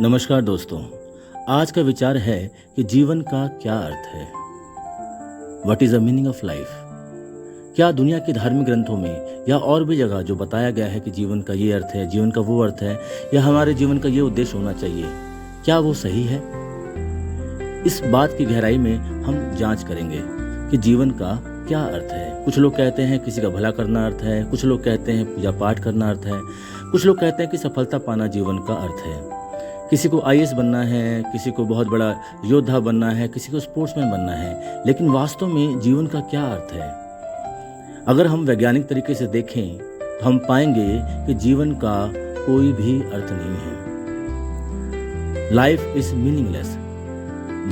नमस्कार दोस्तों। आज का विचार है कि जीवन का क्या अर्थ है। What is the meaning of life. क्या दुनिया के धार्मिक ग्रंथों में या और भी जगह जो बताया गया है कि जीवन का ये अर्थ है, जीवन का वो अर्थ है, या हमारे जीवन का ये उद्देश्य होना चाहिए, क्या वो सही है? इस बात की गहराई में हम जांच करेंगे कि जीवन का क्या अर्थ है। कुछ लोग कहते हैं किसी का भला करना अर्थ है, कुछ लोग कहते हैं पूजा पाठ करना अर्थ है, कुछ लोग कहते हैं कि सफलता पाना जीवन का अर्थ है। किसी को आईएएस बनना है, किसी को बहुत बड़ा योद्धा बनना है, किसी को स्पोर्ट्समैन बनना है, लेकिन वास्तव में जीवन का क्या अर्थ है? अगर हम वैज्ञानिक तरीके से देखें तो हम पाएंगे कि जीवन का कोई भी अर्थ नहीं है। Life is meaningless.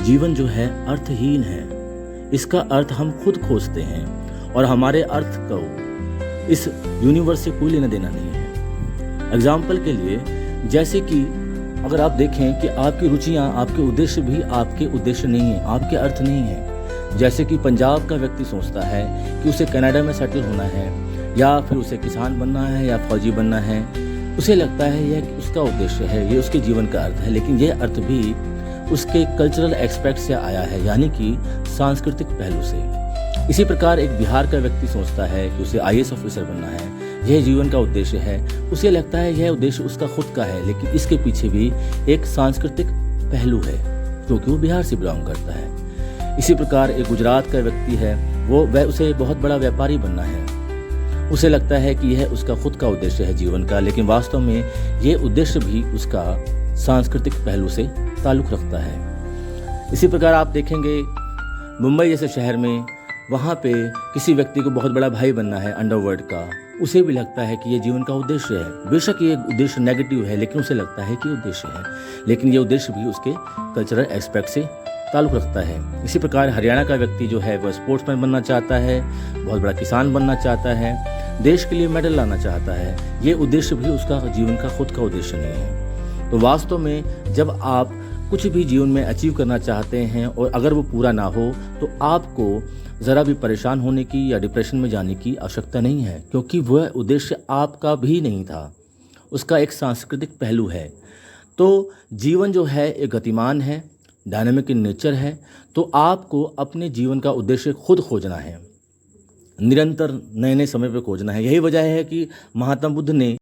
जीवन जो है अर्थहीन है। इसका अर्थ हम खुद खोजते हैं और हमारे अर्थ को इस यूनिवर्स से कोई लेना देना नहीं है। एग्जाम्पल के लिए, जैसे कि अगर आप देखें कि आपकी रुचियां, आपके उद्देश्य भी आपके उद्देश्य नहीं है, आपके अर्थ नहीं है। जैसे कि पंजाब का व्यक्ति सोचता है कि उसे कनाडा में सेटल होना है, या फिर उसे किसान बनना है या फौजी बनना है। उसे लगता है यह उसका उद्देश्य है, ये उसके जीवन का अर्थ है, लेकिन यह अर्थ भी उसके कल्चरल एस्पेक्ट से आया है, यानी कि सांस्कृतिक पहलू से। इसी प्रकार एक बिहार का व्यक्ति सोचता है कि उसे आईएएस ऑफिसर बनना है, यह जीवन का उद्देश्य है। उसे लगता है यह उद्देश्य उसका खुद का है, लेकिन इसके पीछे भी एक सांस्कृतिक पहलू है, क्योंकि वो बिहार से बिलोंग करता है। इसी प्रकार एक गुजरात का व्यक्ति है, वह उसे बहुत बड़ा व्यापारी बनना है। उसे लगता है कि यह उसका खुद का उद्देश्य है जीवन का, लेकिन वास्तव में यह उद्देश्य भी उसका सांस्कृतिक पहलू से ताल्लुक़ रखता है। इसी प्रकार आप देखेंगे मुंबई जैसे शहर में, वहाँ पे किसी व्यक्ति को बहुत बड़ा भाई बनना है अंडरवर्ल्ड का। उसे भी लगता है कि ये जीवन का उद्देश्य है। बेशक ये उद्देश्य नेगेटिव है, लेकिन उसे लगता है कि उद्देश्य है, लेकिन ये उद्देश्य भी उसके कल्चरल एस्पेक्ट से ताल्लुक़ रखता है। इसी प्रकार हरियाणा का व्यक्ति जो है वह स्पोर्ट्समैन बनना चाहता है, बहुत बड़ा किसान बनना चाहता है, देश के लिए मेडल लाना चाहता है। ये उद्देश्य भी उसका जीवन का खुद का उद्देश्य नहीं है। तो वास्तव में जब आप कुछ भी जीवन में अचीव करना चाहते हैं और अगर वो पूरा ना हो, तो आपको ज़रा भी परेशान होने की या डिप्रेशन में जाने की आवश्यकता नहीं है, क्योंकि वह उद्देश्य आपका भी नहीं था, उसका एक सांस्कृतिक पहलू है। तो जीवन जो है एक गतिमान है, डायनामिक इन नेचर है। तो आपको अपने जीवन का उद्देश्य खुद खोजना है, निरंतर नए नए समय पर खोजना है। यही वजह है कि महात्मा बुद्ध ने